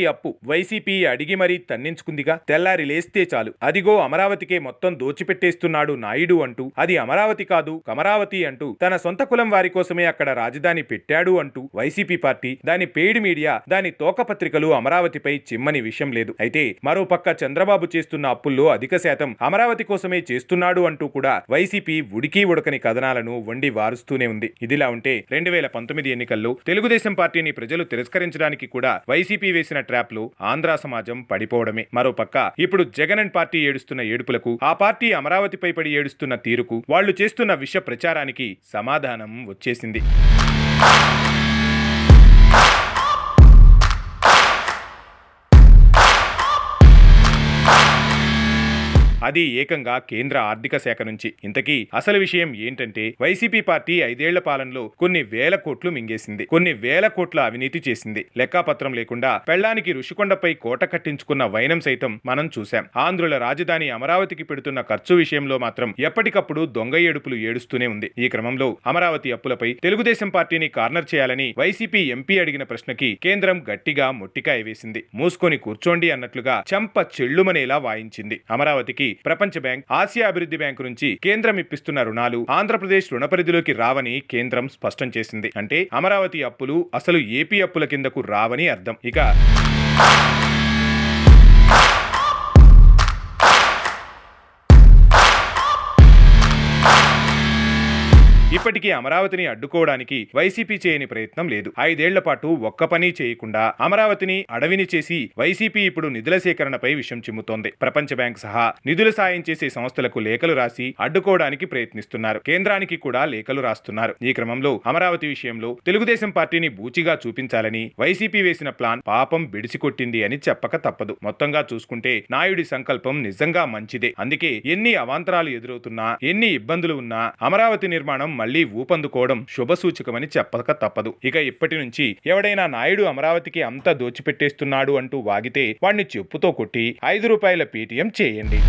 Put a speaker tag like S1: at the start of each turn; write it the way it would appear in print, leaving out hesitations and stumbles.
S1: అమరావతి అప్పు వైసీపీ అడిగి మరీ తన్నించుకుందిగా. తెల్లారి లేస్తే చాలు అదిగో అమరావతికే మొత్తం దోచిపెట్టేస్తున్నాడు నాయుడు అంటూ, అది అమరావతి కాదు కమరావతి అంటూ, తన సొంత కులం వారి కోసమే అక్కడ రాజధాని పెట్టాడు అంటూ వైసీపీ పార్టీ, దాని పెయిడ్ మీడియా, దాని తోకపత్రికలు అమరావతిపై చిమ్మని విషయం లేదు. అయితే మరోపక్క చంద్రబాబు చేస్తున్న అప్పుల్లో అధిక శాతం అమరావతి కోసమే చేస్తున్నాడు అంటూ కూడా వైసీపీ ఉడికి ఉడకని కథనాలను వండి వారుస్తూనే ఉంది. ఇదిలా ఉంటే 2019 ఎన్నికల్లో తెలుగుదేశం పార్టీని ప్రజలు తిరస్కరించడానికి కూడా వైసీపీ వేసిన ట్రాప్ లో ఆంధ్ర సమాజం పడిపోవడమే. మరోపక్క ఇప్పుడు జగన్ అండ్ పార్టీ ఏడుస్తున్న ఏడుపులకు, ఆ పార్టీ అమరావతిపై పడి ఏడుస్తున్న తీరుకు, వాళ్లు చేస్తున్న విష ప్రచారానికి సమాధానం వచ్చేసింది. అది ఏకంగా కేంద్ర ఆర్థిక శాఖ నుంచి. ఇంతకీ అసలు విషయం ఏంటంటే, వైసీపీ పార్టీ 5 ఏళ్ల పాలనలో కొన్ని వేల కోట్లు మింగేసింది, కొన్ని వేల కోట్ల అవినీతి చేసింది. లెక్కాపత్రం లేకుండా పెళ్లానికి ఋషికొండపై కోట కట్టించుకున్న వైనం సైతం మనం చూశాం. ఆంధ్రుల రాజధాని అమరావతికి పెడుతున్న ఖర్చు విషయంలో మాత్రం ఎప్పటికప్పుడు దొంగ ఏడుపులు ఏడుస్తూనే ఉంది. ఈ క్రమంలో అమరావతి అప్పులపై తెలుగుదేశం పార్టీని కార్నర్ చేయాలని వైసీపీ ఎంపీ అడిగిన ప్రశ్నకి కేంద్రం గట్టిగా మొట్టికాయ వేసింది. మూసుకొని కూర్చోండి అన్నట్లుగా చెంప చెళ్లుమనేలా వాయించింది. అమరావతికి ప్రపంచ బ్యాంక్, ఆసియా అభివృద్ధి బ్యాంకు నుంచి కేంద్రం ఇప్పిస్తున్న రుణాలు ఆంధ్రప్రదేశ్ రుణ పరిధిలోకి రావని కేంద్రం స్పష్టం చేసింది. అంటే అమరావతి అప్పులు అసలు ఏపీ అప్పుల కిందకు రావని అర్థం. ఇక ఇప్పటికీ అమరావతిని అడ్డుకోవడానికి వైసీపీ చేయని ప్రయత్నం లేదు. 5 ఏళ్ల పాటు ఒక్క పని చేయకుండా అమరావతిని అడవిని చేసి వైసీపీ ఇప్పుడు నిధుల సేకరణపై విషం చిమ్ముతోంది. ప్రపంచ బ్యాంక్ సహా నిధులు సాయం చేసే సంస్థలకు లేఖలు రాసి అడ్డుకోవడానికి ప్రయత్నిస్తున్నారు. కేంద్రానికి కూడా లేఖలు రాస్తున్నారు. ఈ క్రమంలో అమరావతి విషయంలో తెలుగుదేశం పార్టీని బూచిగా చూపించాలని వైసీపీ వేసిన ప్లాన్ పాపం బిడిసికొట్టింది అని చెప్పక తప్పదు. మొత్తంగా చూసుకుంటే నాయుడి సంకల్పం నిజంగా మంచిదే. అందుకే ఎన్ని అవాంతరాలు ఎదురవుతున్నా, ఎన్ని ఇబ్బందులు ఉన్నా అమరావతి నిర్మాణం మళ్లీ ఊపందుకోవడం శుభసూచకమని చెప్పక తప్పదు. ఇక ఇప్పటి నుంచి ఎవడైనా నాయుడు అమరావతికి అంతా దోచిపెట్టేస్తున్నాడు అంటూ వాగితే వాణ్ణి చెప్పుతో కొట్టి 5 రూపాయల పేటీఎం చేయండి.